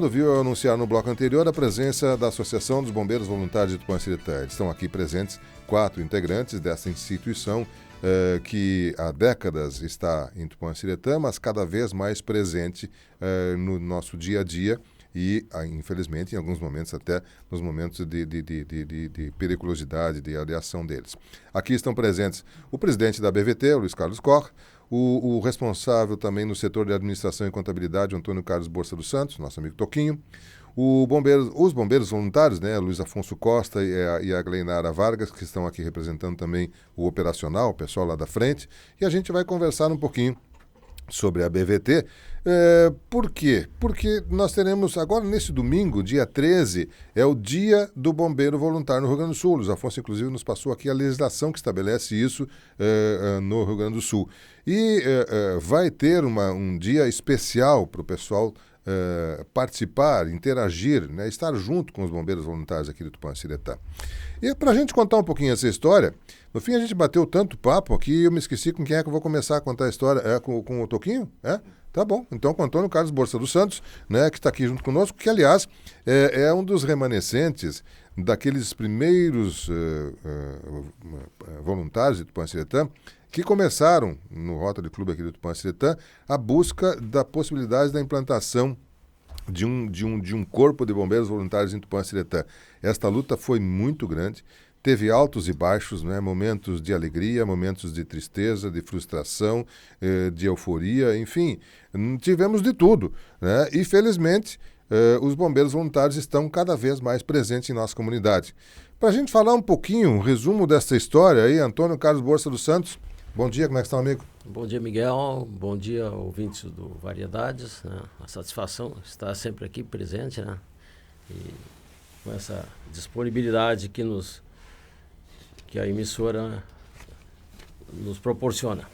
Viu anunciar no bloco anterior a presença da Associação dos Bombeiros Voluntários de Tupanciretã. Estão aqui presentes 4 integrantes dessa instituição que há décadas está em Tupanciretã, mas cada vez mais presente no nosso dia a dia e, infelizmente, em alguns momentos, até nos momentos de periculosidade, de areação deles. Aqui estão presentes o presidente da BVT, o Luiz Carlos Koch, o responsável também no setor de administração e contabilidade, Antônio Carlos Borsa dos Santos, nosso amigo Toquinho, os bombeiros voluntários, né, Luiz Afonso Costa e a Gleinara Vargas, que estão aqui representando também o operacional, o pessoal lá da frente, e a gente vai conversar um pouquinho sobre a BVT. Por quê? Porque nós teremos agora, nesse domingo, dia 13, é o Dia do Bombeiro Voluntário no Rio Grande do Sul. O Luiz Afonso, inclusive, nos passou aqui a legislação que estabelece isso no Rio Grande do Sul. E vai ter um dia especial para o pessoal participar, interagir, né, estar junto com os bombeiros voluntários aqui do Tupanciretã. E para a gente contar um pouquinho essa história, no fim a gente bateu tanto papo aqui, eu me esqueci com quem é que eu vou começar a contar a história. Com o Toquinho? Tá bom. Então com o Antônio Carlos Borsa dos Santos, né, que está aqui junto conosco, que aliás é um dos remanescentes daqueles primeiros voluntários de Tupanciretã, que começaram no Rotary Club aqui do Tupanciretã a busca da possibilidade da implantação de um corpo de bombeiros voluntários em Tupanciretã. Esta luta foi muito grande, teve altos e baixos, né? Momentos de alegria, momentos de tristeza, de frustração, de euforia, enfim, tivemos de tudo, né? E felizmente os bombeiros voluntários estão cada vez mais presentes em nossa comunidade. Para a gente falar um pouquinho, um resumo dessa história aí, Antônio Carlos Borsa dos Santos. Bom dia, como é que está, amigo? Bom dia, Miguel. Bom dia, ouvintes do Variedades. Né? A satisfação estar sempre aqui presente, né? E com essa disponibilidade que a emissora nos proporciona.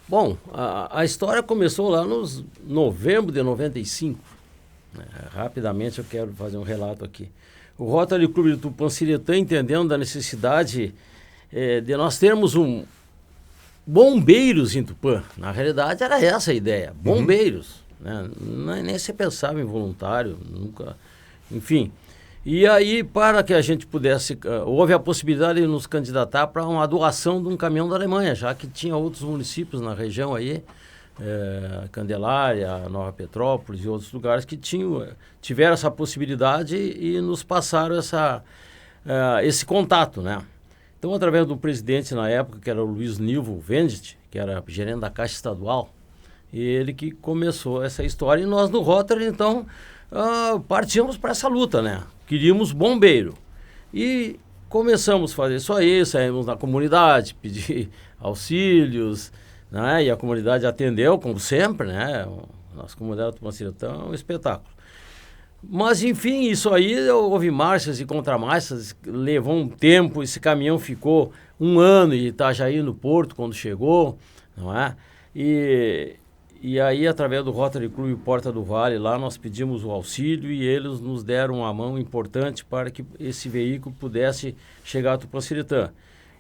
Bom, a história começou lá nos novembro de 95. Né? Rapidamente eu quero fazer um relato aqui. O Rotary Clube de Tupanciretã, entendendo da necessidade de nós termos bombeiros em Tupã. Na realidade era essa a ideia, bombeiros, né? Nem se pensava em voluntário, nunca, enfim. E aí, para que a gente pudesse, houve a possibilidade de nos candidatar para uma doação de um caminhão da Alemanha, já que tinha outros municípios na região aí, Candelária, Nova Petrópolis e outros lugares que tiveram essa possibilidade e nos passaram esse contato, né? Então, através do presidente na época, que era o Luiz Nilvo Vendet, que era gerente da Caixa Estadual, ele que começou essa história. E nós no Rotary, então, partimos para essa luta, né? Queríamos bombeiro. E começamos a fazer isso aí, saímos na comunidade, pedir auxílios, né? E a comunidade atendeu, como sempre, né? Nossa comunidade do Tupanciretã é um espetáculo. Mas, enfim, isso aí, houve marchas e contramarchas, levou um tempo, esse caminhão ficou 1 ano em Itajaí, no Porto, quando chegou, não é? E aí, através do Rotary Club Porta do Vale, lá nós pedimos o auxílio e eles nos deram uma mão importante para que esse veículo pudesse chegar a Tupanciretã.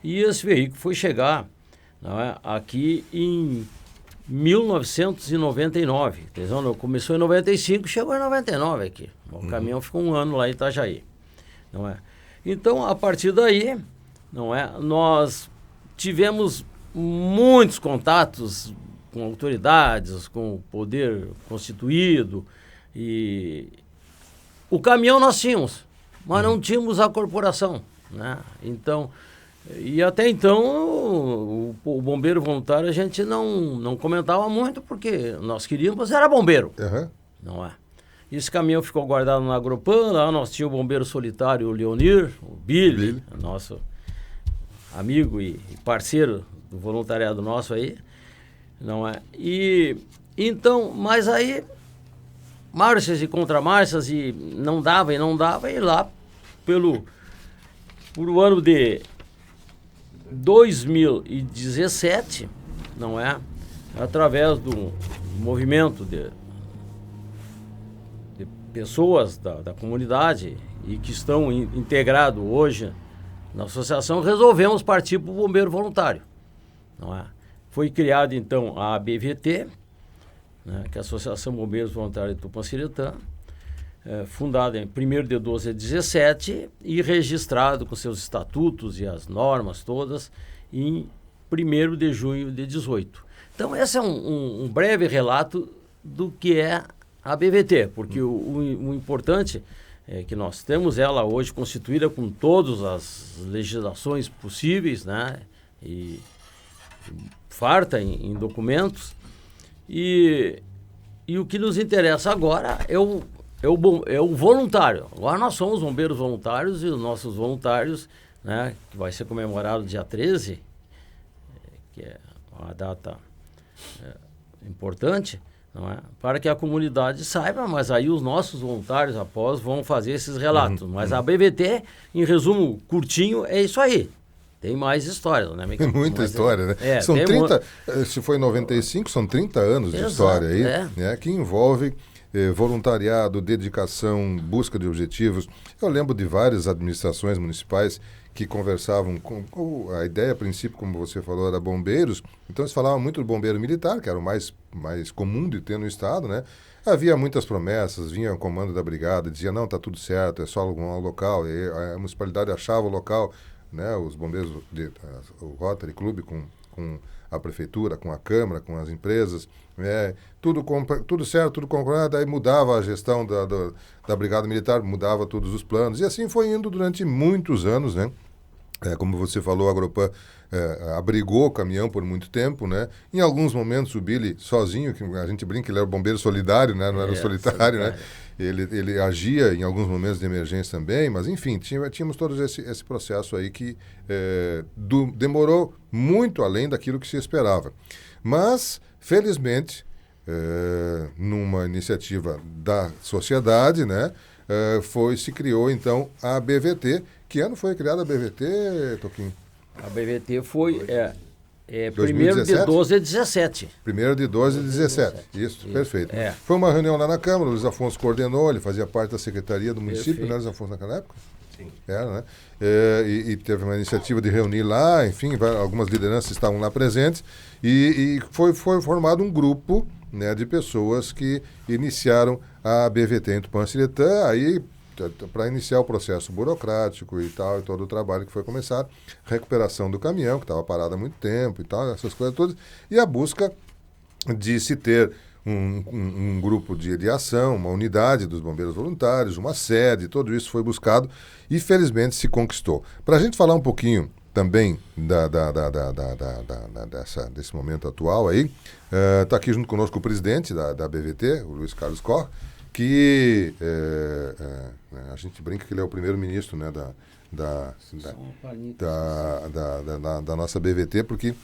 E esse veículo foi chegar, não é, aqui em 1999, começou em 95, chegou em 99 aqui. O caminhão ficou 1 ano lá em Itajaí, não é? Então, a partir daí, não é, nós tivemos muitos contatos com autoridades, com o poder constituído, e o caminhão nós tínhamos, mas não tínhamos a corporação, né? Então, e até então, o bombeiro voluntário a gente não comentava muito, porque nós queríamos, era bombeiro, não é? Esse caminhão ficou guardado na Agropan, lá nós tínhamos o bombeiro solitário, o Leonir, o Billy, nosso amigo e parceiro do voluntariado nosso aí, não é? E então, mas aí, marchas e contramarchas, e não dava, e lá por o ano de 2017, não é? Através do movimento de pessoas da comunidade e que estão integrados hoje na associação, resolvemos partir para o bombeiro voluntário, não é? Foi criada então a ABVT, né, que é a Associação Bombeiros Voluntários de Tupanciretã, fundado em 1º de 12 de 17 e registrado com seus estatutos e as normas todas em 1º de junho de 18. Então, esse é um breve relato do que é a BVT, porque o importante é que nós temos ela hoje constituída com todas as legislações possíveis, né? E farta em documentos. E o que nos interessa agora é o voluntário. Agora nós somos bombeiros voluntários e os nossos voluntários, né, que vai ser comemorado dia 13, que é uma data importante, não é? Para que a comunidade saiba, mas aí os nossos voluntários após vão fazer esses relatos. Mas a BVT, em resumo curtinho, é isso aí. Tem mais histórias, né, Miguel? Tem muita história, né? São 30, se foi em 95, são 30 anos de história aí, né, que envolve voluntariado, dedicação, busca de objetivos. Eu lembro de várias administrações municipais que conversavam com a ideia, a princípio, como você falou, era bombeiros. Então, eles falavam muito do bombeiro militar, que era o mais comum de ter no estado, né? Havia muitas promessas, vinha o comando da brigada, dizia, não, tá tudo certo, é só um local. E a municipalidade achava o local, né? Os bombeiros, o Rotary Club com a prefeitura, com a Câmara, com as empresas, tudo certo, tudo concordado, aí mudava a gestão da Brigada Militar, mudava todos os planos, e assim foi indo durante muitos anos, né? Como você falou, a Agropan abrigou o caminhão por muito tempo, né? Em alguns momentos o Billy sozinho, que a gente brinca, ele era o bombeiro solidário, né? Não era o solitário, né? Ele agia em alguns momentos de emergência também, mas enfim, tínhamos todo esse processo aí que demorou muito além daquilo que se esperava. Mas, felizmente, numa iniciativa da sociedade, né? Se criou então a BVT. Que ano foi criada a BVT, Toquinho? A BVT foi 1º de 12 a 17. 1º de 12 a 17. Isso, perfeito. Foi uma reunião lá na Câmara, o Luiz Afonso coordenou, ele fazia parte da Secretaria do município, né, Luiz Afonso, naquela época? Sim. Era, né? E teve uma iniciativa de reunir lá, enfim, algumas lideranças estavam lá presentes, e foi formado um grupo, né, de pessoas que iniciaram a BVT em Tupã-Siretã, aí para iniciar o processo burocrático e tal, e todo o trabalho que foi começado, recuperação do caminhão, que estava parado há muito tempo e tal, essas coisas todas, e a busca de se ter um grupo de ação, uma unidade dos bombeiros voluntários, uma sede, tudo isso foi buscado e felizmente se conquistou. Para a gente falar um pouquinho também desse momento atual aí, está aqui junto conosco o presidente da BVT, o Luiz Carlos Koch, que a gente brinca que ele é o primeiro-ministro, né, da nossa BVT, porque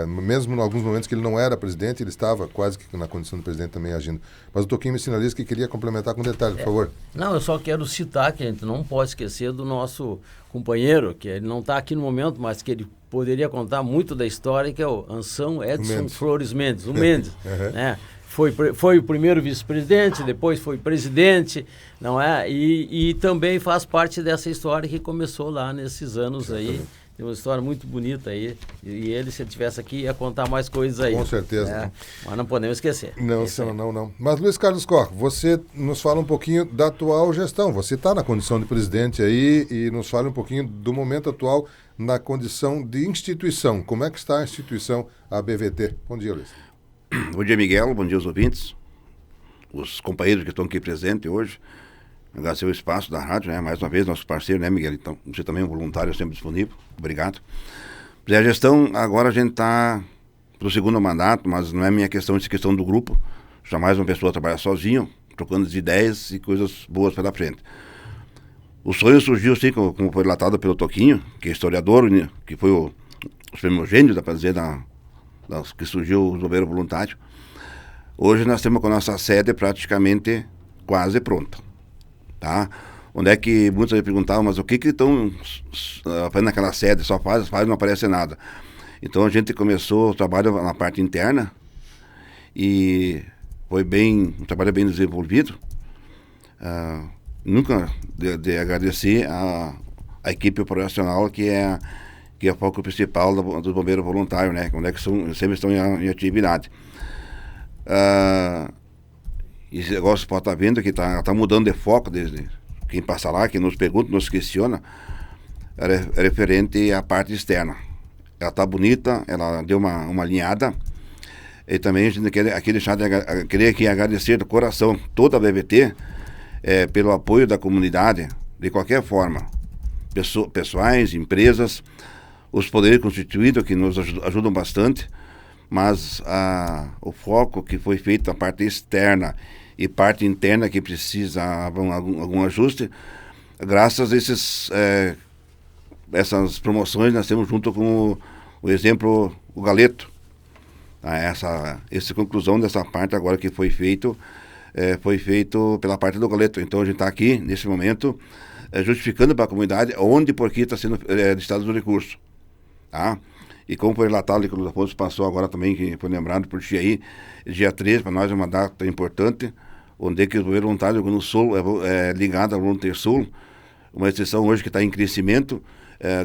mesmo em alguns momentos que ele não era presidente, ele estava quase que na condição de presidente também agindo. Mas o Toquinho me sinaliza que queria complementar com um detalhe, por favor. Não, eu só quero citar que a gente não pode esquecer do nosso companheiro, que ele não está aqui no momento, mas que ele poderia contar muito da história, que é o Anção Edson Flores Mendes, o Mendes, né? Foi o primeiro vice-presidente, depois foi presidente, não é? E também faz parte dessa história que começou lá nesses anos aí. Tem uma história muito bonita aí. E ele, se ele estivesse aqui, ia contar mais coisas aí. Com certeza. Mas não podemos esquecer. Não. Mas, Luiz Carlos Koch, você nos fala um pouquinho da atual gestão. Você está na condição de presidente aí e nos fala um pouquinho do momento atual na condição de instituição. Como é que está a instituição, a BVT? Bom dia, Luiz. Bom dia, Miguel. Bom dia aos ouvintes, os companheiros que estão aqui presentes hoje. Agradecer o espaço da rádio, né? Mais uma vez, nosso parceiro, né, Miguel? Então, você também é um voluntário sempre disponível. Obrigado. A gestão, agora a gente está para o segundo mandato, mas não é minha questão, é questão do grupo. Jamais uma pessoa trabalhar sozinho, trocando as ideias e coisas boas pela frente. O sonho surgiu, assim, como foi relatado pelo Toquinho, que é historiador, né? Que foi os primogênios, dá para dizer, que surgiu o bombeiro voluntário. Hoje nós temos com a nossa sede praticamente quase pronta, tá? Onde é que muitos me perguntavam, mas o que estão fazendo naquela sede? Só faz, não aparece nada. Então a gente começou o trabalho na parte interna e foi um trabalho bem desenvolvido. Nunca de agradecer a equipe operacional que é o foco principal do bombeiro voluntário, né? Onde é que sempre estão em atividade. E esse negócio pode estar vendo que tá mudando de foco desde quem passa lá, quem nos pergunta, nos questiona, é referente à parte externa. Ela está bonita, ela deu uma alinhada. E também a gente queria aqui agradecer do coração toda a BVT pelo apoio da comunidade, de qualquer forma. Pessoais, empresas, os poderes constituídos que nos ajudam bastante, mas o foco que foi feito na parte externa e parte interna que precisa algum ajuste, graças a essas promoções nós temos junto com o exemplo, o Galeto. Essa conclusão dessa parte agora que foi feito pela parte do Galeto. Então a gente está aqui, nesse momento, justificando para a comunidade onde e por que está sendo listado o recurso. Tá? E como foi relatado, que o Afonso passou agora também, que foi lembrado por ti aí, dia 13, para nós é uma data importante, onde é que o Bombeiro Voluntário do Rio Grande do Sul é ligado ao Volunteer Sul, uma instituição hoje que está em crescimento,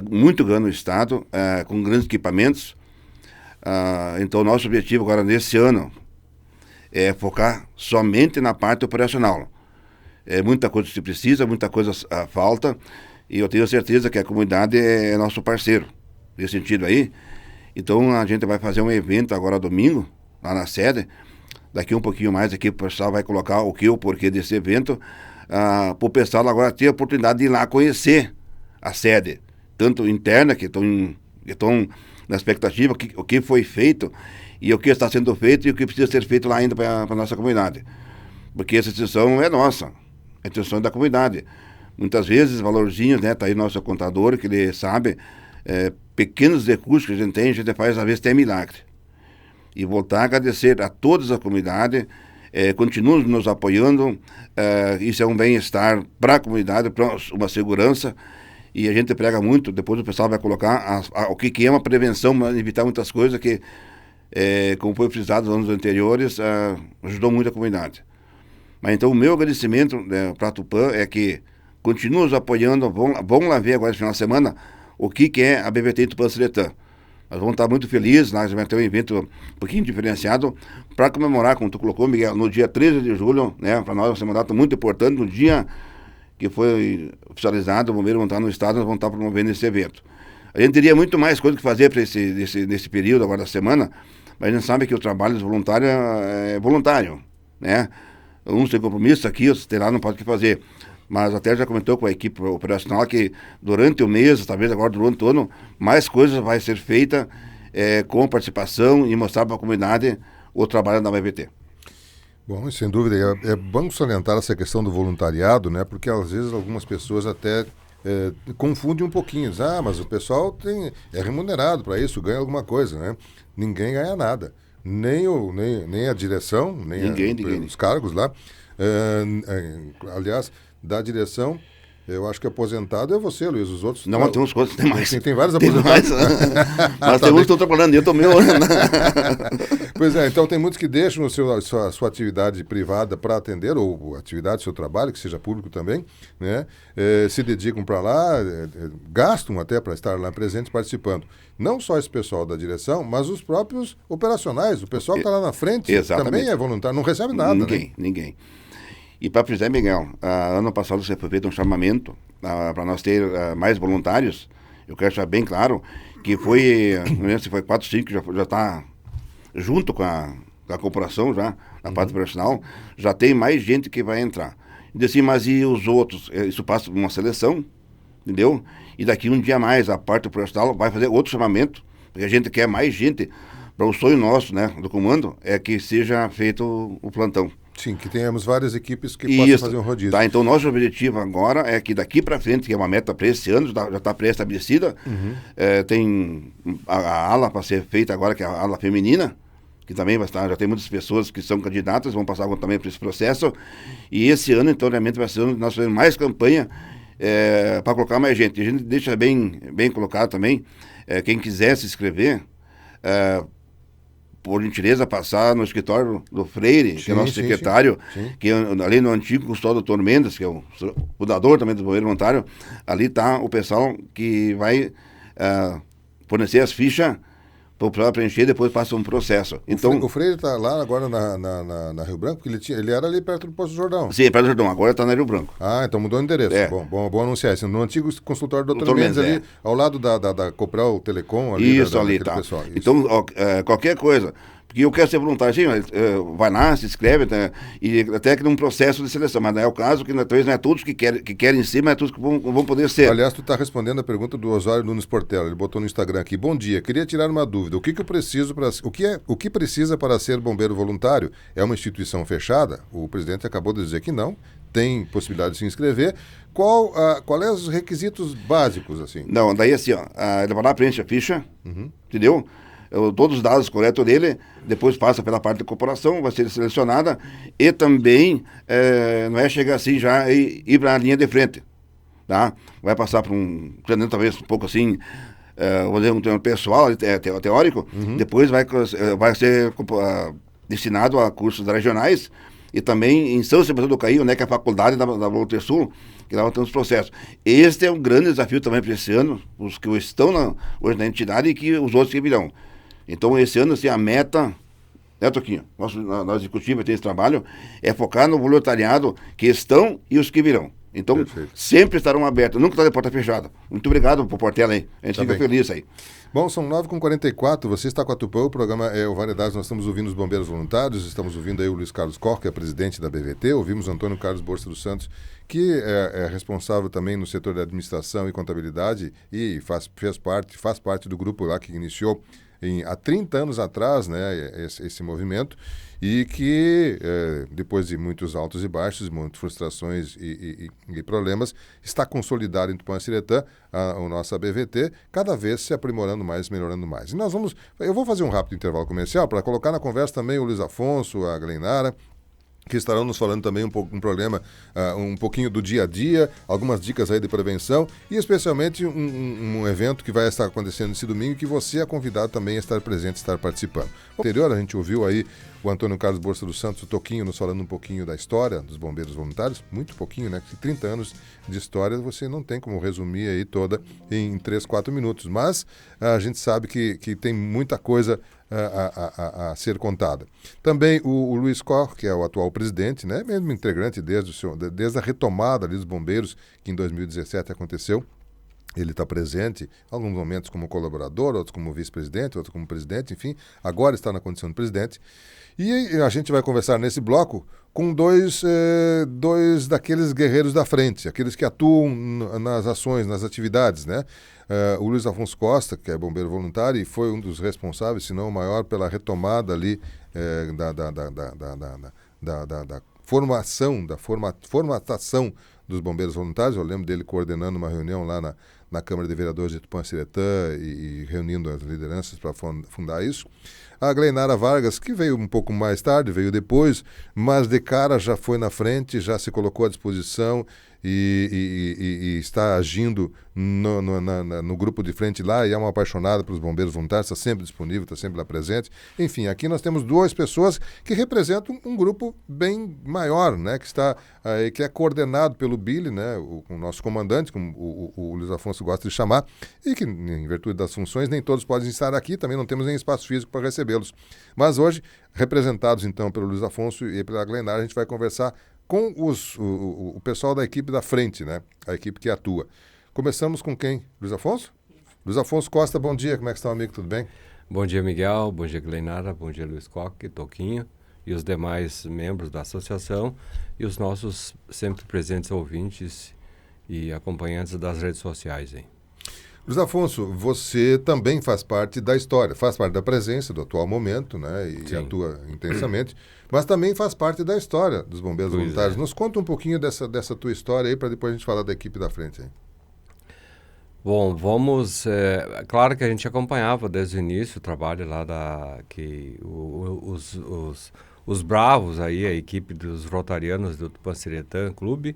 muito grande no estado, com grandes equipamentos. Então, nosso objetivo agora nesse ano é focar somente na parte operacional. Muita coisa se precisa, muita coisa falta, e eu tenho certeza que a comunidade é nosso parceiro, nesse sentido aí. Então, a gente vai fazer um evento agora domingo, lá na sede. Daqui um pouquinho mais aqui o pessoal vai colocar o porquê desse evento, para o pessoal agora ter a oportunidade de ir lá conhecer a sede, tanto interna, que estão na expectativa, o que foi feito e o que está sendo feito e o que precisa ser feito lá ainda para a nossa comunidade. Porque essa instituição é nossa, a instituição da comunidade. Muitas vezes, valorzinhos, né? Está aí nosso contador, que ele sabe, pequenos recursos que a gente faz, às vezes, até milagre. E voltar a agradecer a toda a comunidade, continuam nos apoiando, isso é um bem-estar para a comunidade, para uma segurança. E a gente prega muito, depois o pessoal vai colocar o que é uma prevenção, para evitar muitas coisas que, como foi frisado nos anos anteriores, ajudou muito a comunidade. Mas então o meu agradecimento para a Tupã é que continuam nos apoiando, vão lá ver agora esse final de semana o que é a BVT Tupã Seretã. Nós vamos estar muito felizes, nós vamos ter um evento um pouquinho diferenciado para comemorar, como tu colocou, Miguel, no dia 13 de julho, né? Para nós vai ser uma data muito importante, no dia que foi oficializado, o Bombeiro Voluntário no estado, nós vamos estar promovendo esse evento. A gente teria muito mais coisa que fazer para nesse período agora da semana, mas a gente sabe que o trabalho dos voluntários é voluntário, né? Uns têm compromisso aqui, outros lá não podem o que fazer. Mas até já comentou com a equipe operacional que durante o mês, talvez agora durante o ano, mais coisas vai ser feita com participação e mostrar para a comunidade o trabalho da BVT. Bom, sem dúvida, é bom salientar essa questão do voluntariado, né? Porque às vezes algumas pessoas até confundem um pouquinho. Mas o pessoal é remunerado para isso, ganha alguma coisa, né? Ninguém ganha nada. Nem a direção, nem os cargos lá. Aliás, da direção, eu acho que aposentado é você, Luiz. Os outros... Não, tem uns quantos, tem mais. Tem vários aposentados. Mas tem uns que estão trabalhando, eu estou meu. Pois é, então tem muitos que deixam a sua atividade privada para atender, ou atividade, seu trabalho, que seja público também, né? Se dedicam para lá, gastam até para estar lá presentes, participando. Não só esse pessoal da direção, mas os próprios operacionais, o pessoal que está lá na frente. Exatamente. Também é voluntário, não recebe nada. Ninguém. E para frisar, Miguel, ano passado você foi feito um chamamento para nós ter mais voluntários. Eu quero deixar bem claro que foi 4, 5 que já está junto com a corporação já, na parte operacional, já tem mais gente que vai entrar. E assim, mas e os outros? Isso passa por uma seleção, entendeu? E daqui um dia mais a parte operacional vai fazer outro chamamento, porque a gente quer mais gente. Para o sonho nosso, né, do comando, é que seja feito o plantão. Sim, que tenhamos várias equipes que possam fazer um rodízio. Tá, então nosso objetivo agora é que daqui para frente, que é uma meta para esse ano, já está pré-estabelecida, tem a ala para ser feita agora, que é a ala feminina, que também vai estar, já tem muitas pessoas que são candidatas, vão passar também por esse processo, e esse ano, então, realmente vai ser um nós fazemos mais campanha para colocar mais gente. A gente deixa bem colocado também, quem quiser se inscrever, por gentileza, passar no escritório do Freire, que é nosso secretário, que ali no antigo custódio do Dr. Mendes, que é o fundador também do Bombeiro Voluntário, ali está o pessoal que vai fornecer as fichas para preencher, depois passa um processo. Então, o Freire está lá agora na Rio Branco, porque ele era ali perto do Poço do Jordão. Sim, perto do Jordão, agora está na Rio Branco. Ah, então mudou o endereço. É. Bom anunciar isso. No antigo consultório do Dr. Mendes, ali, ao lado da Copral Telecom. Ali, isso, ali, tá. Pessoal, isso. Então, qualquer coisa... Porque eu quero ser voluntário, sim, vai lá, se inscreve, e até que num processo de seleção. Mas não é o caso, que talvez não é todos que querem ser, mas é todos que vão poder ser. Aliás, tu está respondendo a pergunta do Osório Nunes Portela. Ele botou no Instagram aqui: bom dia, queria tirar uma dúvida. O que eu preciso para... O que precisa para ser bombeiro voluntário? É uma instituição fechada? O presidente acabou de dizer que não. Tem possibilidade de se inscrever. Qual é os requisitos básicos, assim? Não, daí assim, ele vai lá, preenche a ficha, entendeu? Todos os dados coletos dele, depois passa pela parte da corporação, vai ser selecionada e também não é chegar assim já e ir para a linha de frente, tá? Vai passar por um treinamento talvez um pouco assim, vou dizer, um treino pessoal, teórico, depois vai ser destinado a cursos regionais e também em São Sebastião do Caí, né, que é a faculdade da Voluntário Sul, que lá tem os processos. Este é um grande desafio também para esse ano, os que estão hoje na entidade e que os outros que virão. Então, esse ano, assim, a meta, né, Toquinho? Nós executivos tem esse trabalho, é focar no voluntariado que estão e os que virão. Então, perfeito, sempre estarão abertos, nunca está de porta fechada. Muito obrigado por Portela aí, a gente fica feliz aí. Bom, são 9h44, você está com a Tupã, o programa é o Variedades, nós estamos ouvindo os bombeiros voluntários, estamos ouvindo aí o Luiz Carlos Koch, que é presidente da BVT, ouvimos Antônio Carlos Borsa dos Santos, que é responsável também no setor da administração e contabilidade e faz parte do grupo lá que iniciou há 30 anos atrás, né, esse movimento, e que depois de muitos altos e baixos, muitas frustrações e problemas, está consolidado em Tupã-Ciretã, a nossa BVT, cada vez se aprimorando mais, melhorando mais. E eu vou fazer um rápido intervalo comercial para colocar na conversa também o Luiz Afonso, a Gleinara, que estarão nos falando também um problema, um pouquinho do dia a dia, algumas dicas aí de prevenção e especialmente um evento que vai estar acontecendo esse domingo que você é convidado também a estar presente, estar participando. No anterior, a gente ouviu aí o Antônio Carlos Borsa dos Santos, o Toquinho, nos falando um pouquinho da história dos bombeiros voluntários, muito pouquinho, né? 30 anos de história você não tem como resumir aí toda em 3, 4 minutos, mas a gente sabe que tem muita coisa a ser contada. Também o Luiz Koch, que é o atual presidente, né, mesmo integrante desde a retomada ali dos bombeiros, que em 2017 aconteceu. Ele está presente em alguns momentos como colaborador, outros como vice-presidente, outros como presidente, enfim, agora está na condição de presidente. E a gente vai conversar nesse bloco com dois daqueles guerreiros da frente, aqueles que atuam nas ações, nas atividades, né? O Luiz Afonso Costa, que é bombeiro voluntário e foi um dos responsáveis, se não o maior, pela retomada ali da formatação dos bombeiros voluntários. Eu lembro dele coordenando uma reunião lá na Câmara de Vereadores de Tupã-Ciretã e reunindo as lideranças para fundar isso. A Gleinara Vargas, que veio um pouco mais tarde, veio depois, mas de cara já foi na frente, já se colocou à disposição e está agindo no grupo de frente lá e é uma apaixonada pelos bombeiros voluntários, está sempre disponível, está sempre lá presente. Enfim, aqui nós temos duas pessoas que representam um grupo bem maior, né, que é coordenado pelo Billy, né, o nosso comandante, como o Luiz Afonso gosta de chamar, e que, em virtude das funções, nem todos podem estar aqui, também não temos nem espaço físico para recebê-los. Mas hoje, representados então pelo Luiz Afonso e pela Gleinara, a gente vai conversar com o pessoal da equipe da frente, né? A equipe que atua. Começamos com quem? Luiz Afonso? Luiz Afonso Costa, bom dia. Como é que está, amigo? Tudo bem? Bom dia, Miguel. Bom dia, Gleinara. Bom dia, Luiz Koch, Toquinho e os demais membros da associação e os nossos sempre presentes ouvintes e acompanhantes das redes sociais, hein? Luiz Afonso, você também faz parte da história, faz parte da presença do atual momento, né? E atua intensamente, mas também faz parte da história dos bombeiros voluntários. Nos conta um pouquinho dessa tua história aí, para depois a gente falar da equipe da frente aí. Bom, vamos... claro que a gente acompanhava desde o início o trabalho lá os bravos aí, a equipe dos rotarianos do Tupã-Ciretã Clube,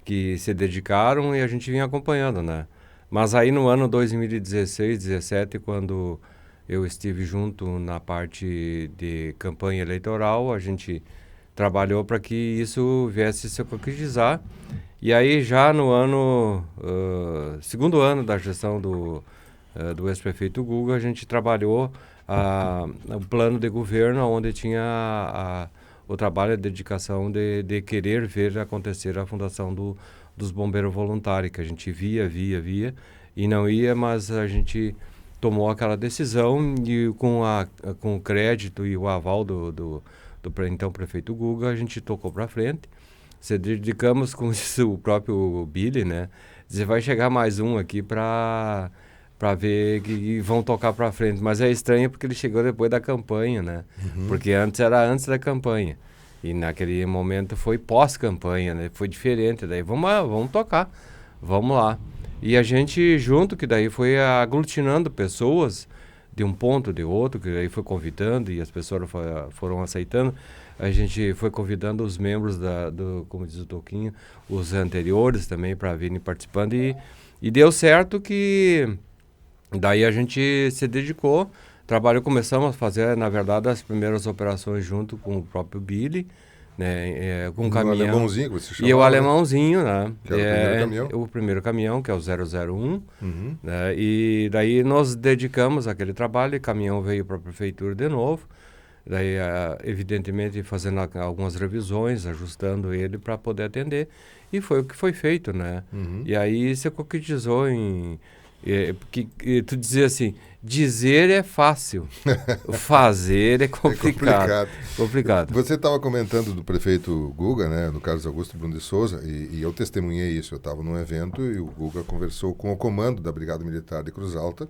que se dedicaram e a gente vinha acompanhando, né? Mas aí no ano 2016, 2017, quando eu estive junto na parte de campanha eleitoral, a gente trabalhou para que isso viesse se concretizar. E aí já no segundo ano da gestão do do ex-prefeito Guga, a gente trabalhou o plano de governo, onde tinha o trabalho e a dedicação de querer ver acontecer a fundação dos bombeiros voluntários, que a gente via e não ia, mas a gente tomou aquela decisão e com o crédito e o aval do então prefeito Guga, a gente tocou para frente. Se dedicamos, como disse o próprio Billy, né? Dizer, vai chegar mais um aqui para ver que vão tocar para frente. Mas é estranho porque ele chegou depois da campanha, né? Porque antes era antes da campanha. E naquele momento foi pós-campanha, né? Foi diferente. Daí vamos tocar, vamos lá. E a gente junto, que daí foi aglutinando pessoas de um ponto, de outro, que daí foi convidando e as pessoas foram aceitando. A gente foi convidando os membros como diz o Toquinho, os anteriores também para virem participando e deu certo que daí a gente se dedicou, começamos a fazer, na verdade, as primeiras operações junto com o próprio Billy, né, com o caminhão. O alemãozinho que você chamava, e o alemãozinho, né? Que era o primeiro caminhão. O primeiro caminhão, que é o 001. Né, e daí nós dedicamos àquele trabalho, e o caminhão veio para a prefeitura de novo. Daí, evidentemente, fazendo algumas revisões, ajustando ele para poder atender. E foi o que foi feito, né? E aí se concretizou tu dizia assim, dizer é fácil, fazer é complicado. Complicado. Você estava comentando do prefeito Guga, né, do Carlos Augusto Bruno de Souza, e eu testemunhei isso. Eu estava num evento e o Guga conversou com o comando da Brigada Militar de Cruz Alta,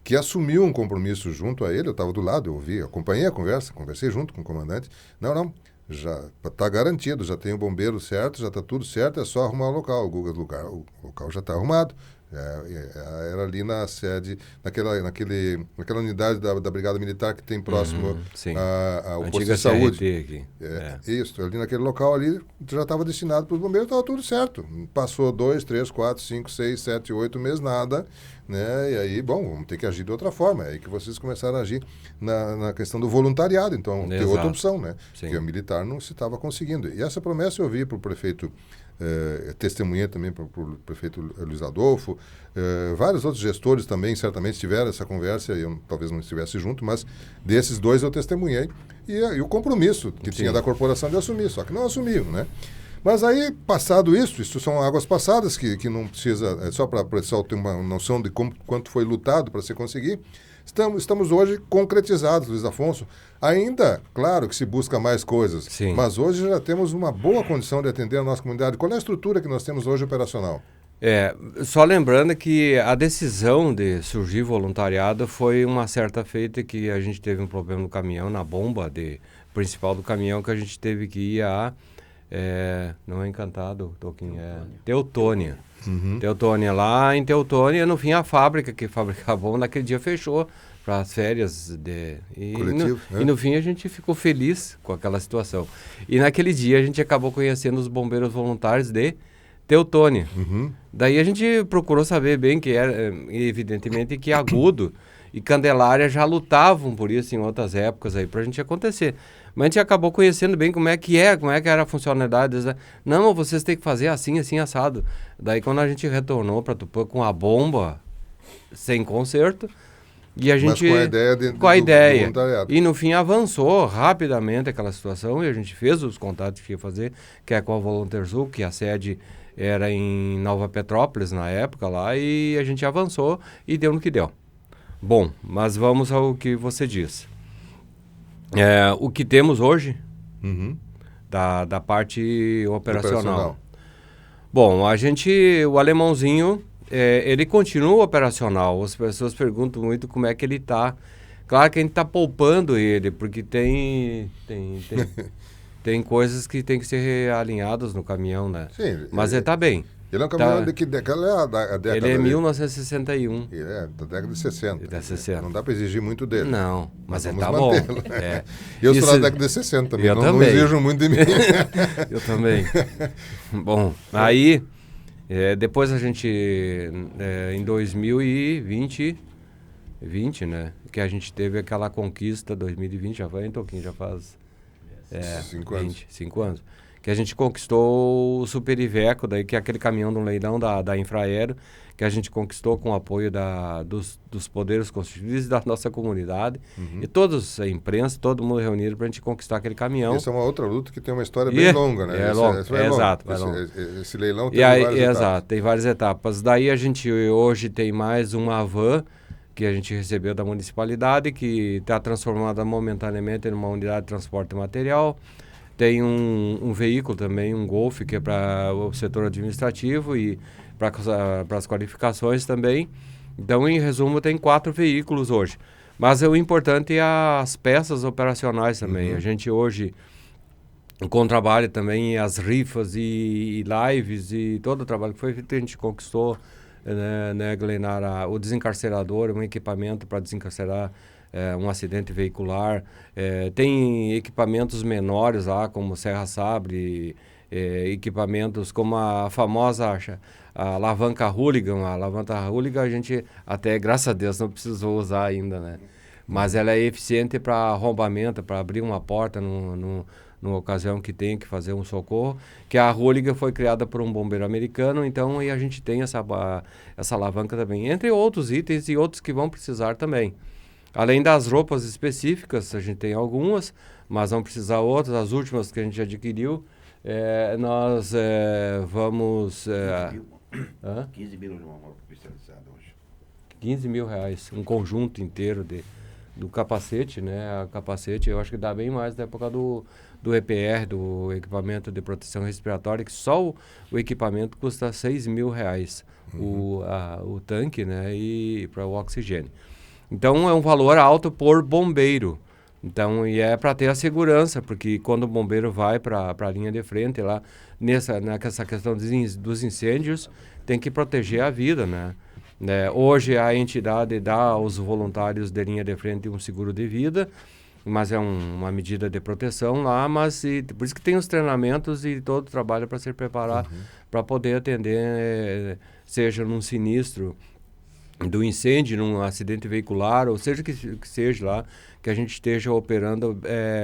que assumiu um compromisso junto a ele. Eu estava do lado, eu ouvi, acompanhei a conversa, conversei junto com o comandante. Não, já está garantido, já tem o bombeiro certo, já está tudo certo, é só arrumar o local. O Guga, o local já está arrumado. Era ali na sede, naquela unidade da Brigada Militar que tem próximo ao posto de saúde. Isso, ali naquele local ali já estava destinado para os bombeiros, estava tudo certo. Passou 2, 3, 4, 5, 6, 7, 8 meses, nada. Né? E aí, vamos ter que agir de outra forma. É aí que vocês começaram a agir na questão do voluntariado. Então, tem outra opção, né? Sim. Que o militar não se estava conseguindo. E essa promessa eu vi para o prefeito, testemunhei também para o prefeito Luiz Adolfo, vários outros gestores também certamente tiveram essa conversa, eu talvez não estivesse junto, mas desses dois eu testemunhei. E o compromisso que tinha da corporação de assumir, só que não assumiram, né? Mas aí, passado isso são águas passadas que não precisa, é só para o pessoal ter uma noção de quanto foi lutado para se conseguir. Estamos hoje concretizados, Luiz Afonso. Ainda, claro que se busca mais coisas, Sim. Mas hoje já temos uma boa condição de atender a nossa comunidade. Qual é a estrutura que nós temos hoje operacional? Só lembrando que a decisão de surgir voluntariado foi uma certa feita que a gente teve um problema no caminhão, na bomba principal do caminhão, que a gente teve que ir não é Encantado, Toquinho, Teutônia. Teutônia, lá em Teutônia, no fim a fábrica que fabricava bomba naquele dia fechou para as férias e no fim a gente ficou feliz com aquela situação. E naquele dia a gente acabou conhecendo os bombeiros voluntários de Teutônia. Daí a gente procurou saber bem que era, evidentemente, que Agudo e Candelária já lutavam por isso em outras épocas aí pra gente acontecer. Mas a gente acabou conhecendo bem como é que era a funcionalidade. Não, vocês têm que fazer assim, assim, assado. Daí quando a gente retornou para Tupã com a bomba sem conserto, e a gente... Mas com a ideia do E no fim avançou rapidamente aquela situação e a gente fez os contatos que ia fazer, que é com a Volunteerzul, que a sede era em Nova Petrópolis na época lá, e a gente avançou e deu no que deu. Bom, mas vamos ao que você diz. O que temos hoje da parte operacional. Bom, o alemãozinho, ele continua operacional. As pessoas perguntam muito como é que ele está. Claro que a gente está poupando ele, porque tem coisas que tem que ser alinhadas no caminhão, né? Sim, mas ele está bem. Ele é um caminhão de que década? A década ele é 1961. Ele é da década de 60. Da 60. Não dá para exigir muito dele. Não, mas ele tá bom. Eu sou da década de 60 também. Não exijo muito de mim. Eu também. Bom, aí depois a gente, em 2020, né? Que a gente teve aquela conquista, 2020 já vai, então já faz 5 anos. 5 anos. que a gente conquistou o Super Iveco, daí, que é aquele caminhão de um leilão da Infraero, que a gente conquistou com o apoio dos poderes constituídos e da nossa comunidade. E todos, a imprensa, todo mundo reunido para a gente conquistar aquele caminhão. Essa é uma outra luta que tem uma história bem longa, né? Exato. Esse leilão tem várias etapas. Exato, tem várias etapas. Daí a gente hoje tem mais uma van que a gente recebeu da municipalidade, que está transformada momentaneamente numa unidade de transporte de material. Tem um veículo também, um Golf, que é para o setor administrativo e para as qualificações também. Então, em resumo, tem 4 veículos hoje. Mas o importante é as peças operacionais também. A gente hoje, com o trabalho também, as rifas e lives e todo o trabalho que foi feito, a gente conquistou, né, Glenara, o desencarcerador, um equipamento para desencarcerar um acidente veicular. Tem equipamentos menores lá, como Serra Sabre, equipamentos como a famosa a alavanca Hooligan. A alavanca Hooligan a gente até, graças a Deus, não precisou usar ainda, né? Mas ela é eficiente para arrombamento, para abrir uma porta numa ocasião que tem que fazer um socorro, que a Hooligan foi criada por um bombeiro americano, então e a gente tem essa alavanca também, entre outros itens e outros que vão precisar também. Além das roupas específicas, a gente tem algumas, mas vão precisar outras. As últimas que a gente adquiriu, nós vamos... 15 mil de uma roupa especializada hoje. 15 mil reais, um conjunto inteiro do capacete, né? A capacete, eu acho que dá bem mais da época do EPR, do equipamento de proteção respiratória, que só o equipamento custa 6 mil reais, o tanque, né? E para o oxigênio. Então, é um valor alto por bombeiro. Então, e é para ter a segurança, porque quando o bombeiro vai para a linha de frente lá, nessa questão dos incêndios, tem que proteger a vida, né? Hoje a entidade dá aos voluntários de linha de frente um seguro de vida, mas é uma medida de proteção lá, mas por isso que tem os treinamentos e todo o trabalho para ser preparado para poder atender, seja num sinistro do incêndio, num acidente veicular, ou seja que seja lá, que a gente esteja operando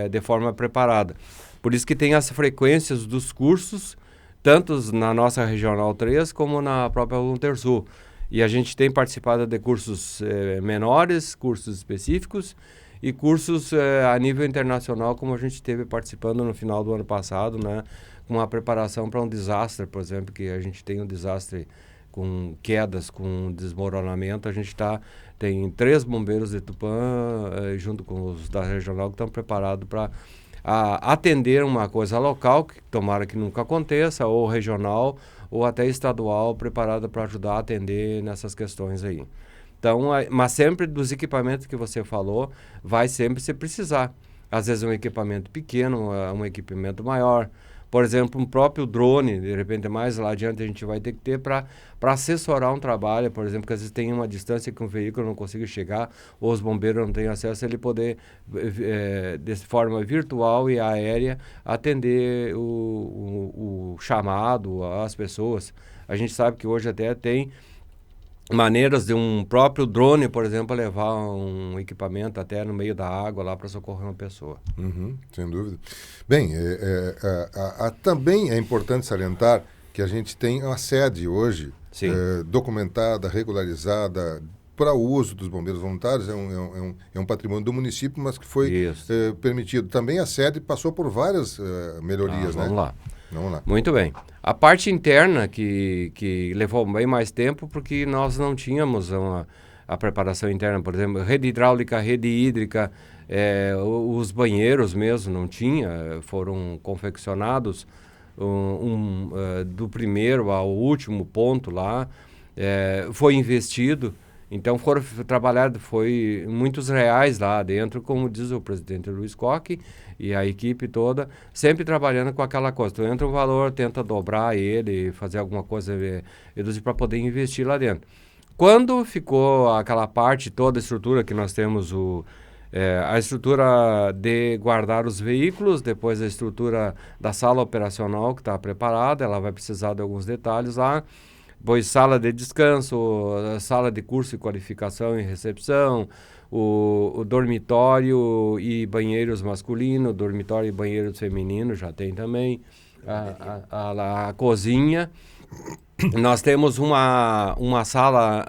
de forma preparada. Por isso que tem as frequências dos cursos, tanto na nossa Regional 3 como na própria Voluntersul. E a gente tem participado de cursos menores, cursos específicos e cursos a nível internacional, como a gente esteve participando no final do ano passado, né, com a preparação para um desastre, por exemplo, que a gente tem um desastre com quedas, com desmoronamento. A gente tem 3 bombeiros de Tupã, junto com os da regional, que estão preparados para atender uma coisa local, que tomara que nunca aconteça, ou regional, ou até estadual, preparada para ajudar a atender nessas questões aí. Então, mas sempre dos equipamentos que você falou, vai sempre se precisar. Às vezes um equipamento pequeno, um equipamento maior. Por exemplo, um próprio drone, de repente mais lá adiante a gente vai ter que ter para assessorar um trabalho, por exemplo, que às vezes tem uma distância que um veículo não consiga chegar, ou os bombeiros não têm acesso, ele poder, de forma virtual e aérea, atender o chamado às pessoas. A gente sabe que hoje até tem maneiras de um próprio drone, por exemplo, levar um equipamento até no meio da água lá para socorrer uma pessoa. Sem dúvida. Bem, também é importante salientar que a gente tem uma sede hoje documentada, regularizada para o uso dos bombeiros voluntários. É um patrimônio do município, mas que foi permitido. Também a sede passou por várias melhorias, né? Vamos lá. Muito bem. A parte interna que levou bem mais tempo, porque nós não tínhamos a preparação interna, por exemplo, rede hidráulica, rede hídrica, os banheiros mesmo não tinha, foram confeccionados do primeiro ao último ponto lá, foi investido, então foram trabalhados, foi muitos reais lá dentro, como diz o presidente Luiz Coque e a equipe toda, sempre trabalhando com aquela coisa. Tu entra um valor, tenta dobrar ele, fazer alguma coisa, reduzir para poder investir lá dentro. Quando ficou aquela parte, toda a estrutura que nós temos, a estrutura de guardar os veículos, depois a estrutura da sala operacional que está preparada, ela vai precisar de alguns detalhes lá, depois sala de descanso, sala de curso e qualificação e recepção, o dormitório e banheiros masculinos, dormitório e banheiros femininos já tem também. a cozinha. Nós temos uma sala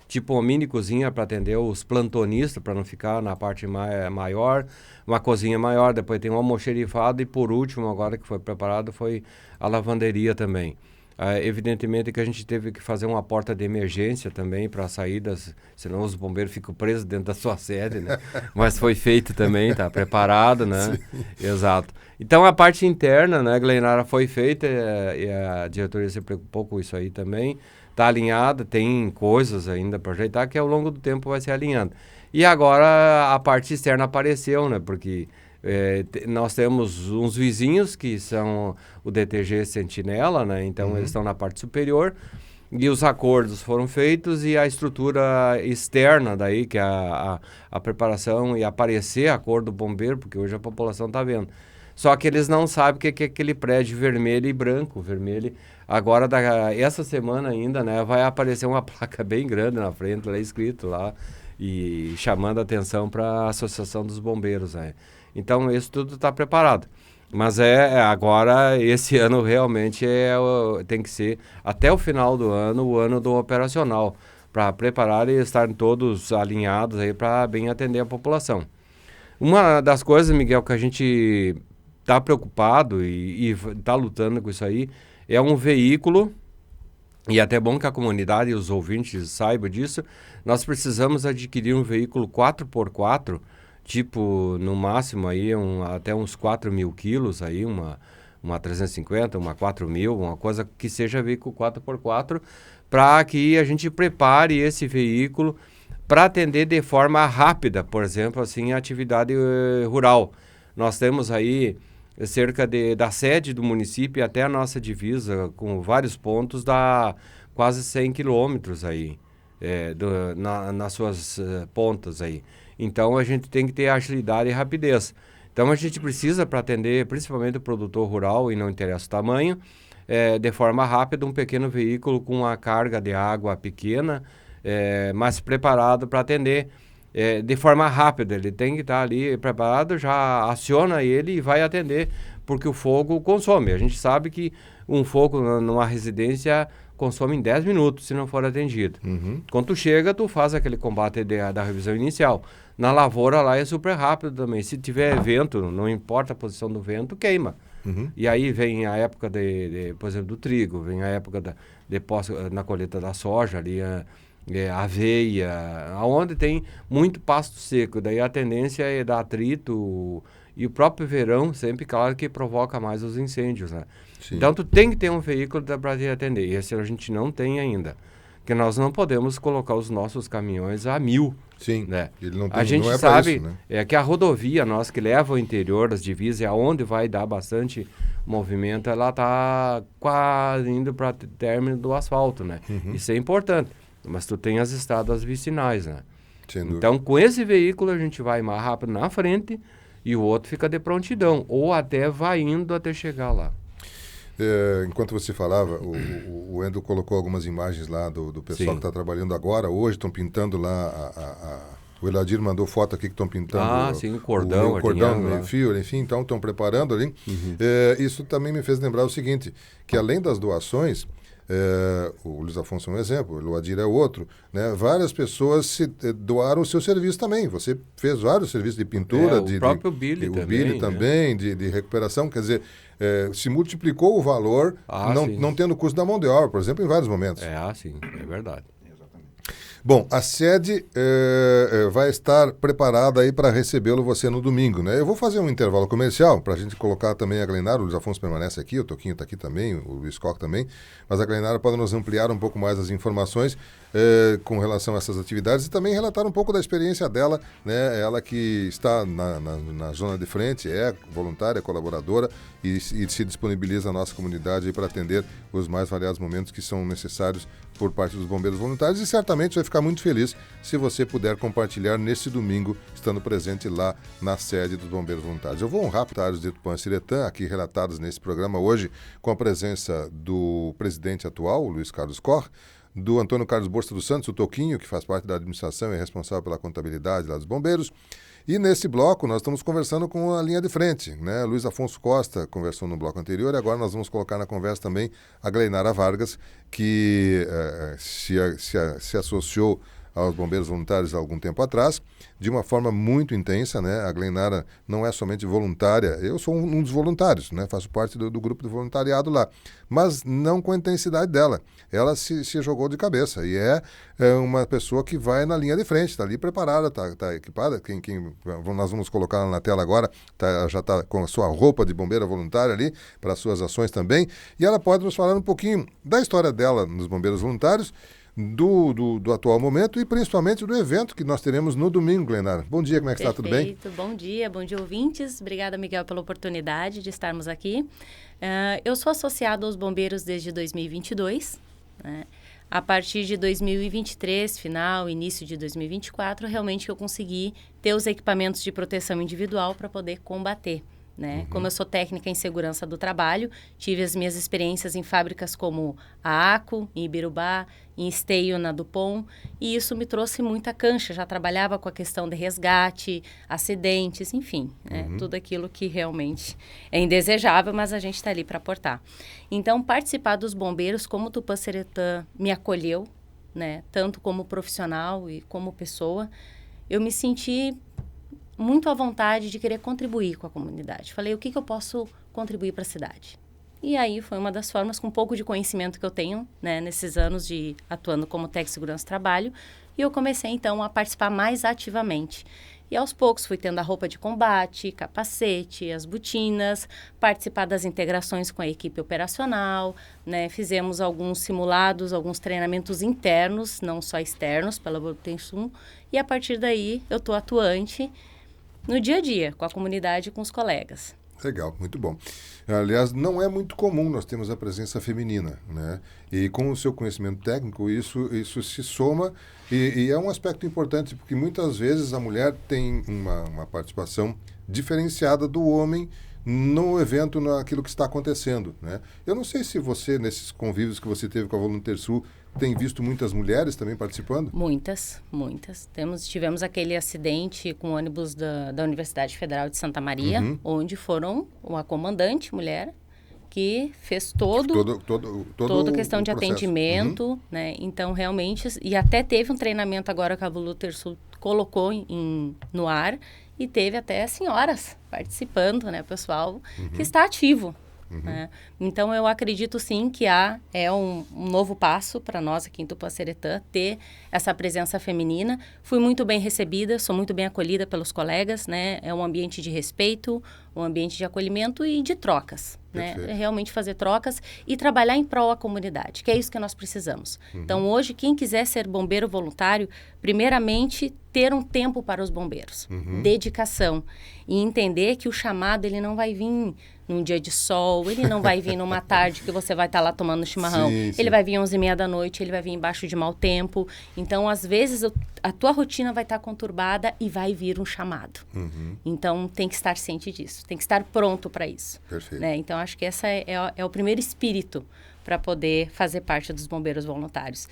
tipo uma mini cozinha para atender os plantonistas, para não ficar na parte maior, uma cozinha maior, depois tem um almoxerifado e por último, agora que foi preparado, foi a lavanderia também. Evidentemente que a gente teve que fazer uma porta de emergência também para saídas, senão os bombeiros ficam presos dentro da sua sede, né? Mas foi feito também, tá preparado, né? Sim. Exato. Então a parte interna, né, Glenara, foi feita e a diretoria se preocupou com isso aí também. Está alinhada, tem coisas ainda para ajeitar que ao longo do tempo vai se alinhando. E agora a parte externa apareceu, né? Porque nós temos uns vizinhos que são o DTG Sentinela, né? Então eles estão na parte superior e os acordos foram feitos e a estrutura externa daí, que é a preparação e aparecer a cor do bombeiro, porque hoje a população está vendo. Só que eles não sabem o que é aquele prédio vermelho e branco. Vermelho. Agora, essa semana ainda, né, vai aparecer uma placa bem grande na frente, lá escrito lá, e chamando a atenção para a Associação dos Bombeiros. Né? Então, isso tudo está preparado. Mas agora, esse ano realmente tem que ser, até o final do ano, o ano do operacional, para preparar e estarem todos alinhados aí para bem atender a população. Uma das coisas, Miguel, que a gente está preocupado e está lutando com isso aí, é um veículo, e até bom que a comunidade e os ouvintes saibam disso, nós precisamos adquirir um veículo 4x4, tipo, no máximo aí, até uns 4.000 quilos, aí, uma 350, uma 4.000, uma coisa que seja veículo 4x4, para que a gente prepare esse veículo para atender de forma rápida, por exemplo, assim, a atividade rural. Nós temos aí cerca da sede do município até a nossa divisa, com vários pontos, dá quase 100 quilômetros aí, nas suas pontas aí. Então, a gente tem que ter agilidade e rapidez. Então, a gente precisa, para atender principalmente o produtor rural, e não interessa o tamanho, de forma rápida, um pequeno veículo com uma carga de água pequena, mas preparado para atender de forma rápida. Ele tem que estar ali preparado, já aciona ele e vai atender, porque o fogo consome. A gente sabe que um fogo numa residência consome em 10 minutos, se não for atendido. Quando tu chega, tu faz aquele combate da revisão inicial. Na lavoura lá é super rápido também. Se tiver vento, não importa a posição do vento, queima. E aí vem a época, por exemplo, do trigo, vem a época na colheita da soja, ali aveia, onde tem muito pasto seco. Daí a tendência é dar atrito e o próprio verão sempre, claro, que provoca mais os incêndios, né? Então tu tem que ter um veículo para te atender. E esse a gente não tem ainda. Porque nós não podemos colocar os nossos caminhões a 1.000. Sim, né? Ele não tem, a gente não é sabe isso, né? Que a rodovia nossa que leva ao interior das divisas, aonde vai dar bastante movimento, ela está quase indo para o término do asfalto, né? Isso é importante. Mas tu tem as estradas vicinais, né? Então, com esse veículo, a gente vai mais rápido na frente e o outro fica de prontidão. Ou até vai indo até chegar lá. Enquanto você falava, o Endo colocou algumas imagens lá do pessoal que está trabalhando agora. Hoje estão pintando lá, o Eladir mandou foto aqui que estão pintando o cordão, no meio-fio, enfim, então estão preparando ali. Isso também me fez lembrar o seguinte, que além das doações, o Luiz Afonso é um exemplo, o Eloadir é outro, né? Várias pessoas doaram o seu serviço também. Você fez vários serviços de pintura, o próprio Billy também, o Billy também, de recuperação, quer dizer, se multiplicou o valor, não tendo custo da mão de obra, por exemplo, em vários momentos. Sim, é verdade. Bom, a sede vai estar preparada aí para recebê-lo você no domingo, né? Eu vou fazer um intervalo comercial para a gente colocar também a Glenara. O Luiz Afonso permanece aqui, o Toquinho está aqui também, o Luiz Koch também, mas a Glenara pode nos ampliar um pouco mais as informações com relação a essas atividades e também relatar um pouco da experiência dela, né? Ela que está na zona de frente, é voluntária, colaboradora e se disponibiliza à nossa comunidade para atender os mais variados momentos que são necessários por parte dos bombeiros voluntários, e certamente vai ficar muito feliz se você puder compartilhar nesse domingo, estando presente lá na sede dos bombeiros voluntários. Eu vou honrar voluntários de Tupã-Ciretã, aqui relatados nesse programa hoje, com a presença do presidente atual, o Luiz Carlos Koch, do Antônio Carlos Borsa dos Santos, o Toquinho, que faz parte da administração e é responsável pela contabilidade lá dos bombeiros. E nesse bloco nós estamos conversando com a linha de frente, né? Luiz Afonso Costa conversou no bloco anterior e agora nós vamos colocar na conversa também a Gleinara Vargas, que se associou aos bombeiros voluntários há algum tempo atrás, de uma forma muito intensa, né? A Gleinara não é somente voluntária, eu sou um dos voluntários, né? Faço parte do grupo de voluntariado lá, mas não com a intensidade dela. Ela se jogou de cabeça e é uma pessoa que vai na linha de frente, está ali preparada, está equipada. Nós vamos colocar na tela agora, já está com a sua roupa de bombeira voluntária ali, para as suas ações também, e ela pode nos falar um pouquinho da história dela nos bombeiros voluntários, do atual momento e principalmente do evento que nós teremos no domingo, Gleinara. Bom dia, como é que está? Tudo bem? Bom dia ouvintes. Obrigada, Miguel, pela oportunidade de estarmos aqui. Eu sou associada aos bombeiros desde 2022, né? A partir de 2023, início de 2024, realmente eu consegui ter os equipamentos de proteção individual para poder combater. Né? Como eu sou técnica em segurança do trabalho, tive as minhas experiências em fábricas como a ACO, em Ibirubá, em Esteio, na Dupont, e isso me trouxe muita cancha. Já trabalhava com a questão de resgate, acidentes, enfim, né? Tudo aquilo que realmente é indesejável, mas a gente está ali para aportar. Então, participar dos bombeiros, como Tupã-Seretã me acolheu, né? Tanto como profissional e como pessoa, eu me senti muito à vontade de querer contribuir com a comunidade. Falei, o que eu posso contribuir para a cidade? E aí foi uma das formas, com um pouco de conhecimento que eu tenho, né, nesses anos de atuando como técnico de segurança do trabalho, e eu comecei, então, a participar mais ativamente. E aos poucos fui tendo a roupa de combate, capacete, as botinas, participar das integrações com a equipe operacional, né? Fizemos alguns simulados, alguns treinamentos internos, não só externos, pela Voltensum, e a partir daí eu estou atuante no dia a dia, com a comunidade e com os colegas. Legal, muito bom. Aliás, não é muito comum nós termos a presença feminina, né? E com o seu conhecimento técnico, isso se soma e é um aspecto importante, porque muitas vezes a mulher tem uma participação diferenciada do homem no evento, naquilo que está acontecendo, né? Eu não sei se você, nesses convívios que você teve com a Voluntersul, tem visto muitas mulheres também participando? Muitas. Tivemos aquele acidente com o ônibus da Universidade Federal de Santa Maria, onde foram uma comandante mulher que fez toda a questão de atendimento, né? Então, realmente, e até teve um treinamento agora que a Voluntersul colocou no ar, e teve até senhoras participando, né, pessoal que está ativo. Né? Então, eu acredito sim que é um novo passo para nós aqui em Tupã-Seretã ter essa presença feminina. Fui muito bem recebida, sou muito bem acolhida pelos colegas, né? É um ambiente de respeito, um ambiente de acolhimento e de trocas, né? É realmente fazer trocas e trabalhar em prol da comunidade, que é isso que nós precisamos. Então, hoje, quem quiser ser bombeiro voluntário, primeiramente, ter um tempo para os bombeiros, dedicação e entender que o chamado, ele não vai vir num dia de sol, ele não vai vir numa tarde que você vai estar lá tomando chimarrão. Sim. Ele vai vir 11h30 da noite, ele vai vir embaixo de mau tempo. Então, às vezes, a tua rotina vai estar conturbada e vai vir um chamado. Então, tem que estar ciente disso, tem que estar pronto para isso. Perfeito. Né? Então, acho que esse é o primeiro espírito para poder fazer parte dos bombeiros voluntários.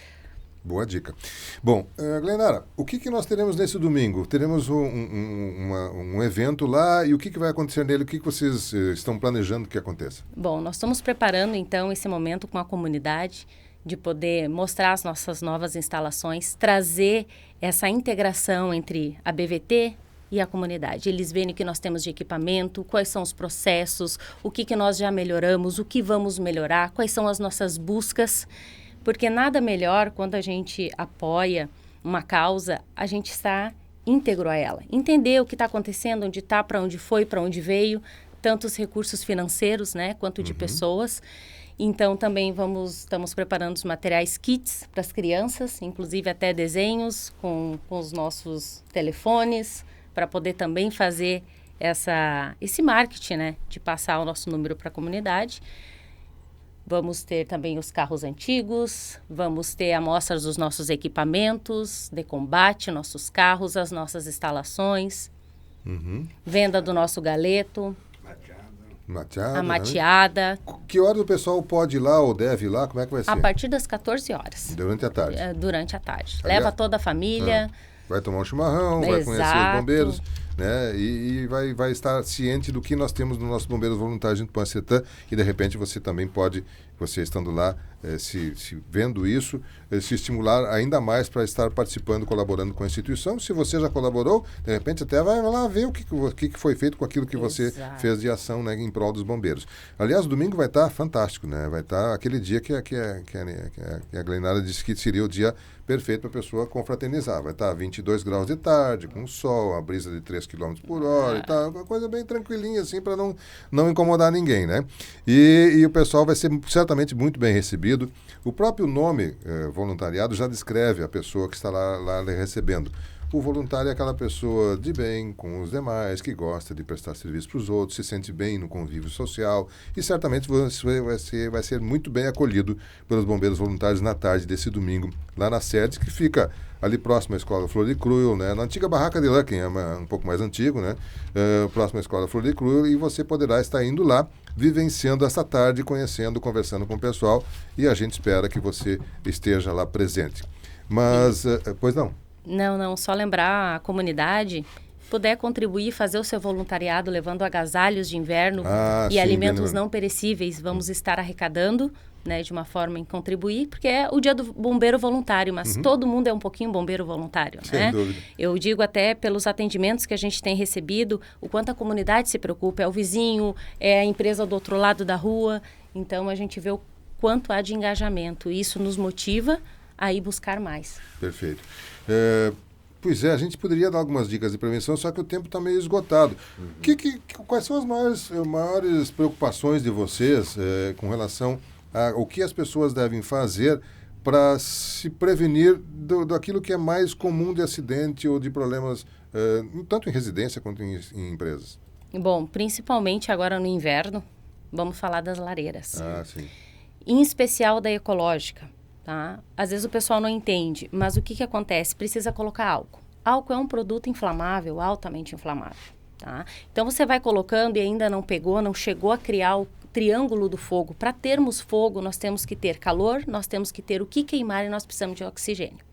Boa dica. Bom, Gleinara, o que nós teremos nesse domingo? Teremos um evento lá e o que vai acontecer nele? O que vocês estão planejando que aconteça? Bom, nós estamos preparando, então, esse momento com a comunidade de poder mostrar as nossas novas instalações, trazer essa integração entre a BVT e a comunidade. Eles veem o que nós temos de equipamento, quais são os processos, o que nós já melhoramos, o que vamos melhorar, quais são as nossas buscas. Porque nada melhor quando a gente apoia uma causa, a gente está íntegro a ela. Entender o que está acontecendo, onde está, para onde foi, para onde veio, tanto os recursos financeiros, né, quanto de pessoas. Então, também estamos preparando os materiais kits para as crianças, inclusive até desenhos com os nossos telefones, para poder também fazer esse marketing, né, de passar o nosso número para a comunidade. Vamos ter também os carros antigos, vamos ter amostras dos nossos equipamentos de combate, nossos carros, as nossas instalações, venda do nosso galeto, Mateada, a mateada. Né? Que horas o pessoal pode ir lá ou deve ir lá? Como é que vai ser? A partir das 14 horas. Durante a tarde? Durante a tarde. Aliás, leva toda a família. Vai tomar um chimarrão, vai conhecer os bombeiros, né? E vai estar ciente do que nós temos nos nossos bombeiros voluntários em Tupanciretã, e de repente você também pode, você estando lá, se vendo isso, se estimular ainda mais para estar participando, colaborando com a instituição. Se você já colaborou, de repente até vai lá ver o que foi feito com aquilo que você fez de ação, né, em prol dos bombeiros. Aliás, domingo vai estar fantástico, né? Vai estar aquele dia que a Glenara disse que seria o dia perfeito para a pessoa confraternizar. Vai estar 22 graus de tarde, com sol, a brisa de 3 km por hora e tal, uma coisa bem tranquilinha assim, para não incomodar ninguém, né? E o pessoal vai ser certamente muito bem recebido. O próprio nome voluntariado já descreve a pessoa que está lá recebendo. O voluntário é aquela pessoa de bem com os demais, que gosta de prestar serviço para os outros, se sente bem no convívio social, e certamente você vai ser muito bem acolhido pelos bombeiros voluntários na tarde desse domingo, lá na sede, que fica ali próximo à Escola Flor de Cruel, né? Na antiga Barraca de Lã, quem é um pouco mais antigo, né? Próximo à Escola Flor de Cruel, e você poderá estar indo lá, vivenciando essa tarde, conhecendo, conversando com o pessoal, e a gente espera que você esteja lá presente. Mas, pois não? Não, só lembrar a comunidade, puder contribuir, fazer o seu voluntariado levando agasalhos de inverno e alimentos não perecíveis, vamos estar arrecadando, né, de uma forma em contribuir, porque é o dia do bombeiro voluntário, mas todo mundo é um pouquinho bombeiro voluntário, né? Sem dúvida. Eu digo até pelos atendimentos que a gente tem recebido, o quanto a comunidade se preocupa, é o vizinho, é a empresa do outro lado da rua, então a gente vê o quanto há de engajamento, e isso nos motiva a ir buscar mais. Perfeito. Pois é, a gente poderia dar algumas dicas de prevenção, só que o tempo está meio esgotado. Quais são as maiores preocupações de vocês com relação ao que as pessoas devem fazer para se prevenir daquilo que é mais comum de acidente ou de problemas, tanto em residência quanto em empresas? Bom, principalmente agora no inverno, vamos falar das lareiras. Sim. Em especial da ecológica. Tá? Às vezes o pessoal não entende, mas o que acontece? Precisa colocar álcool. Álcool é um produto inflamável, altamente inflamável. Tá? Então você vai colocando e ainda não pegou, não chegou a criar o triângulo do fogo. Para termos fogo, nós temos que ter calor, nós temos que ter o que queimar e nós precisamos de oxigênio.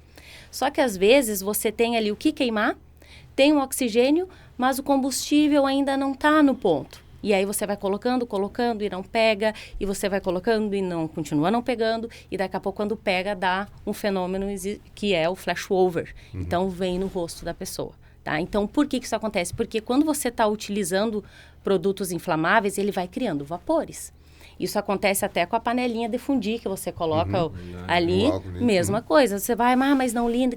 Só que às vezes você tem ali o que queimar, tem o oxigênio, mas o combustível ainda não está no ponto. E aí você vai colocando e não pega, e você vai colocando e continua não pegando, e daqui a pouco quando pega dá um fenômeno que é o flashover. Então vem no rosto da pessoa. Tá? Então por que isso acontece? Porque quando você está utilizando produtos inflamáveis, ele vai criando vapores. Isso acontece até com a panelinha de fundir que você coloca ali, mesma coisa. Você vai, mas não liga,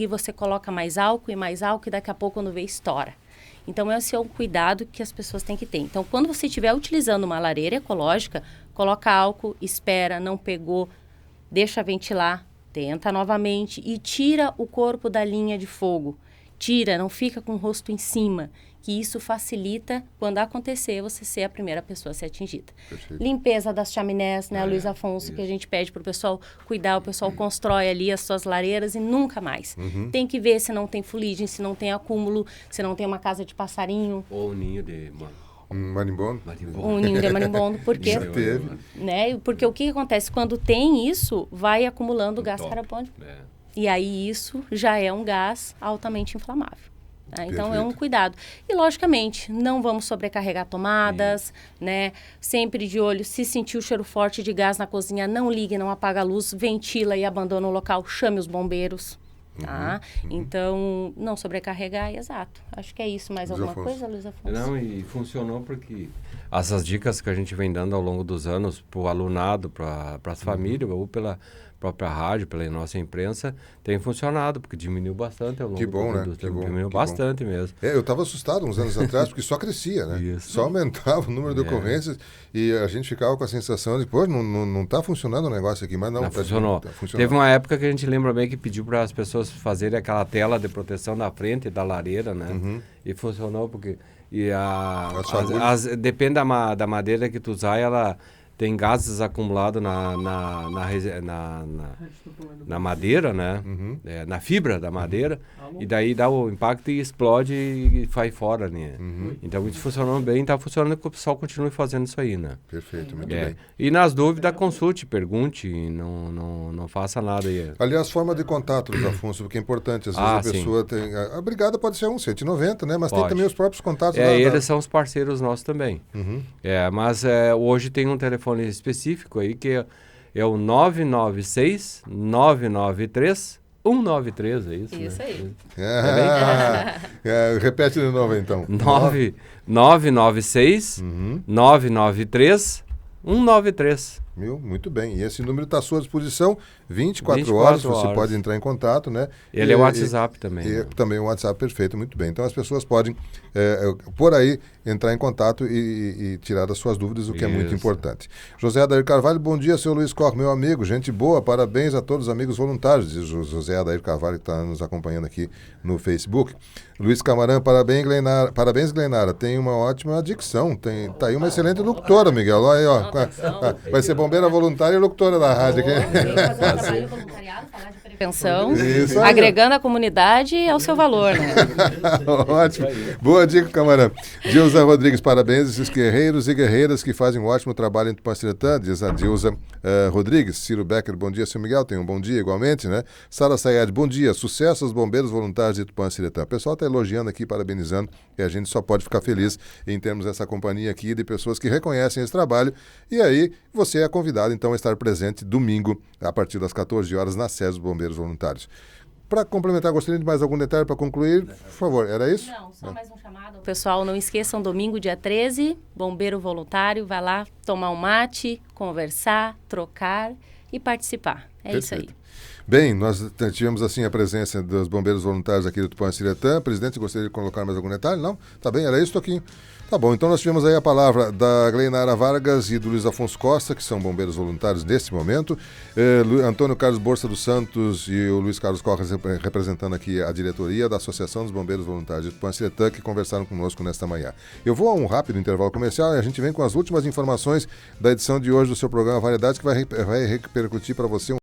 e você coloca mais álcool, e daqui a pouco quando vê estoura. Então, esse é um cuidado que as pessoas têm que ter. Então, quando você estiver utilizando uma lareira ecológica, coloca álcool, espera, não pegou, deixa ventilar, tenta novamente e tira o corpo da linha de fogo. Tira, não fica com o rosto em cima, que isso facilita, quando acontecer, você ser a primeira pessoa a ser atingida. Perfeito. Limpeza das chaminés, né, Luiz Afonso, que a gente pede para o pessoal cuidar, o pessoal constrói ali as suas lareiras e nunca mais. Tem que ver se não tem fuligem, se não tem acúmulo, se não tem uma casa de passarinho. Ou um ninho de marimbondo. Um ninho de marimbondo, porque, Já teve. Né, porque o que acontece? Quando tem isso, vai acumulando gás carbônico. E aí isso já é um gás altamente inflamável. Tá? Então é um cuidado. E logicamente, não vamos sobrecarregar tomadas, né? Sempre de olho, se sentir o cheiro forte de gás na cozinha, não ligue, não apaga a luz, ventila e abandona o local, chame os bombeiros. Tá? Então, não sobrecarregar, exato. Acho que é isso. Mais alguma coisa, Luiz Afonso? Não, e funcionou porque essas dicas que a gente vem dando ao longo dos anos para o alunado, para as famílias, ou pela própria rádio, pela nossa imprensa, tem funcionado, porque diminuiu bastante ao longo Que bom, né? Que bom, diminuiu bastante mesmo. Eu estava assustado uns anos atrás, porque só crescia, né? Isso. Só aumentava o número de ocorrências e a gente ficava com a sensação de, pô, não está funcionando o negócio aqui, mas não. Funcionou. Teve uma época que a gente lembra bem que pediu para as pessoas fazerem aquela tela de proteção na frente da lareira, né? E funcionou porque... depende da madeira que tu usar, ela tem gases acumulados na madeira, né? Na fibra da madeira, e daí dá o impacto e explode e vai fora, né? Então isso funcionando bem, está funcionando que o pessoal continue fazendo isso aí, né? Perfeito, muito bem. E nas dúvidas, consulte, pergunte, não faça nada aí. Aliás, forma de contato, Luiz Afonso, porque é importante. Às vezes a pessoa tem... A brigada pode ser 190, né? Mas tem também os próprios contatos. Eles são os parceiros nossos também. Mas hoje tem um telefone específico aí que é o 996-993-193, é isso? Isso aí. Repete de novo, então. 996-993-193. Muito bem. E esse número está à sua disposição 24 horas. Você pode entrar em contato, né? Ele é o WhatsApp também. Né? Também o WhatsApp, perfeito, muito bem. Então as pessoas podem, por aí, entrar em contato e tirar as suas dúvidas, o que é muito importante. José Adair Carvalho, bom dia, seu Luiz Koch, meu amigo, gente boa, parabéns a todos os amigos voluntários, diz o José Adair Carvalho, que está nos acompanhando aqui no Facebook. Luiz Camarã, parabéns, Glenara, tem uma ótima dicção, tá aí uma excelente locutora, Miguel, olha aí, ó. Vai ser bombeira voluntária e locutora da rádio aqui. Trabalho voluntariado, falar de prevenção, agregando a comunidade ao seu valor, né? Ótimo. Boa dica, Camarã. Dilza Rodrigues, parabéns esses guerreiros e guerreiras que fazem um ótimo trabalho em Tupã-Siretã, diz a Dilza Rodrigues. Ciro Becker, bom dia, seu Miguel, tem um bom dia igualmente, né? Sara Sayad, bom dia, sucesso aos bombeiros voluntários de Tupã-Siretã. O pessoal está elogiando aqui, parabenizando, e a gente só pode ficar feliz em termos essa companhia aqui de pessoas que reconhecem esse trabalho. E aí, você é convidado, então, a estar presente domingo, a partir das 14 horas, na sede dos Bombeiros Voluntários. Para complementar, gostaria de mais algum detalhe para concluir? Por favor, era isso? Não, só mais um chamado. Pessoal, não esqueçam, domingo, dia 13, Bombeiro Voluntário, vai lá tomar um mate, conversar, trocar e participar. É isso aí. Bem, nós tivemos assim a presença dos bombeiros voluntários aqui do Tupã-Siretã. Presidente, gostaria de colocar mais algum detalhe? Não? Tá bem, era isso, Toquinho. Tá bom, então nós tivemos aí a palavra da Glenara Vargas e do Luiz Afonso Costa, que são bombeiros voluntários nesse momento. Antônio Carlos Borsa dos Santos e o Luiz Carlos Corres representando aqui a diretoria da Associação dos Bombeiros Voluntários de Tupã-Siretã, que conversaram conosco nesta manhã. Eu vou a um rápido intervalo comercial e a gente vem com as últimas informações da edição de hoje do seu programa Variedades, que vai repercutir para você